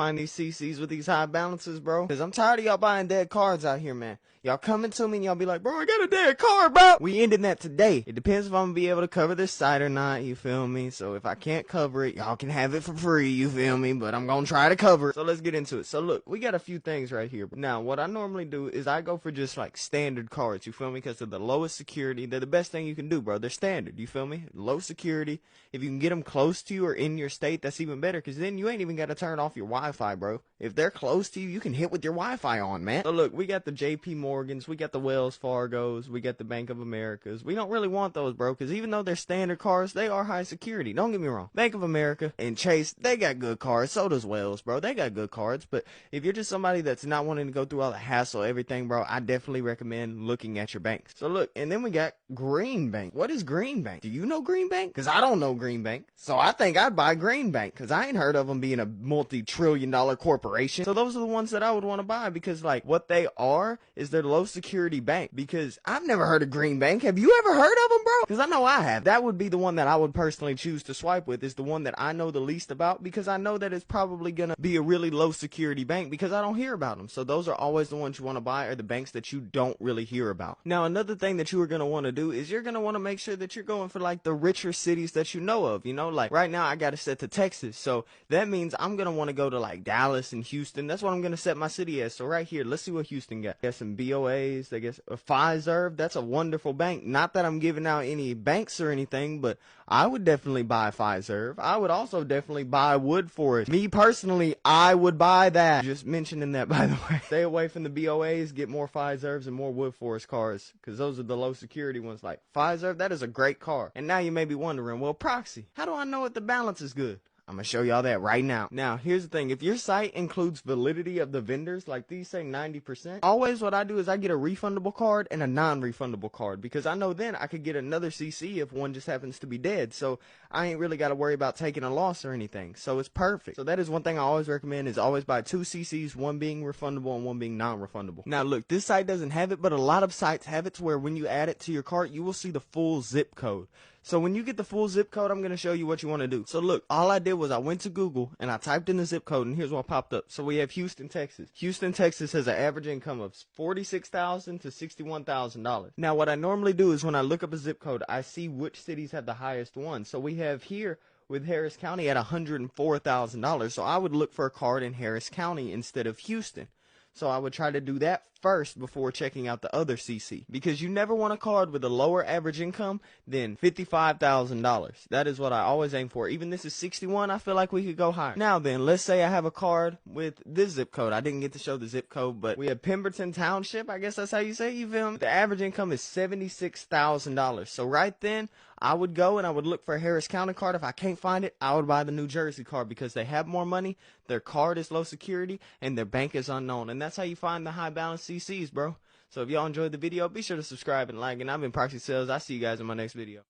find these CCs with these high balances, bro. Cause I'm tired of y'all buying dead cards out here, man. Y'all coming to me and y'all be like, bro, I got a dead card, bro. We ending that today. It depends if I'm gonna be able to cover this site or not, you feel me? So if I can't cover it, y'all can have it for free, you feel me? But I'm gonna try to cover it. So let's get into it. So look, we got a few things right here. Now, what I normally do is I go for just like standard cards, you feel me? Because they're the lowest security. They're the best thing you can do, bro. They're standard, you feel me? Low security. If you can get them close to you or in your state, that's even better. Because then you ain't even got to turn off your Wi-Fi, bro. If they're close to you, you can hit with your Wi-Fi on, man. So look, we got the JP Morgans, we got the Wells Fargos, we got the Bank of Americas. We don't really want those, bro, because even though they're standard cards, they are high security. Don't get me wrong. Bank of America and Chase, they got good cards. So does Wells, bro. They got good cards. But if you're just somebody that's not wanting to go through all the hassle, everything, bro, I definitely recommend looking at your banks. So look, and then we got Green Bank. What is Green Bank? Do you know Green Bank? Because I don't know Green Bank. So I think I'd buy Green Bank because I ain't heard of them being a multi-trillion-dollar corporation. So those are the ones that I would want to buy because, like, what they are is they're low security bank. Because I've never heard of Green Bank. Have you ever heard of them, bro? Because I know I have. That would be the one that I would personally choose to swipe with, is the one that I know the least about, because I know that it's probably going to be a really low security bank because I don't hear about them. So those are always the ones you want to buy, are the banks that you don't really hear about. Now, another thing that you are going to want to do is you're going to want to make sure that you're going for like the richer cities that you know of. You know, like right now I got it set to Texas. So that means I'm going to want to go to like Dallas and Houston. That's what I'm going to set my city as. So right here, let's see what Houston got. Got some BOAs, I guess a Fiserv. That's a wonderful bank. Not that I'm giving out any banks or anything, but I would definitely buy Fiserv. I would also definitely buy Wood Forest. Me personally, I would buy that. Just mentioning that, by the way. Stay away from the BOAs, get more Fiservs and more Wood Forest cars, because those are the low security ones. Like Fiserv, that is a great car. And now you may be wondering, well, Proxy, how do I know if the balance is good? I'm gonna show y'all that right now. Now, here's the thing. If your site includes validity of the vendors, like these say 90%, always what I do is I get a refundable card and a non-refundable card, because I know then I could get another CC if one just happens to be dead. So I ain't really got to worry about taking a loss or anything. So it's perfect. So that is one thing I always recommend, is always buy 2 CCs, one being refundable and one being non-refundable. Now look, this site doesn't have it, but a lot of sites have it to where when you add it to your cart, you will see the full zip code. So when you get the full zip code, I'm going to show you what you want to do. So look, all I did was I went to Google and I typed in the zip code, and here's what popped up. So we have Houston, Texas. Houston, Texas has an average income of $46,000 to $61,000. Now what I normally do is when I look up a zip code, I see which cities have the highest one. So we have here with Harris County at $104,000. So I would look for a card in Harris County instead of Houston. So I would try to do that first before checking out the other CC, because you never want a card with a lower average income than $55,000. That is what I always aim for. Even this is 61, I feel like we could go higher. Now then, let's say I have a card with this zip code. I didn't get to show the zip code, but we have Pemberton Township. I guess that's how you say it, you feel me? The average income is $76,000. So right then, I would go and I would look for a Harris County card. If I can't find it, I would buy the New Jersey card, because they have more money, their card is low security, and their bank is unknown. And that's how you find the high balance CCs, bro. So if y'all enjoyed the video, be sure to subscribe and like. And I've been Proxy Sales. I'll see you guys in my next video.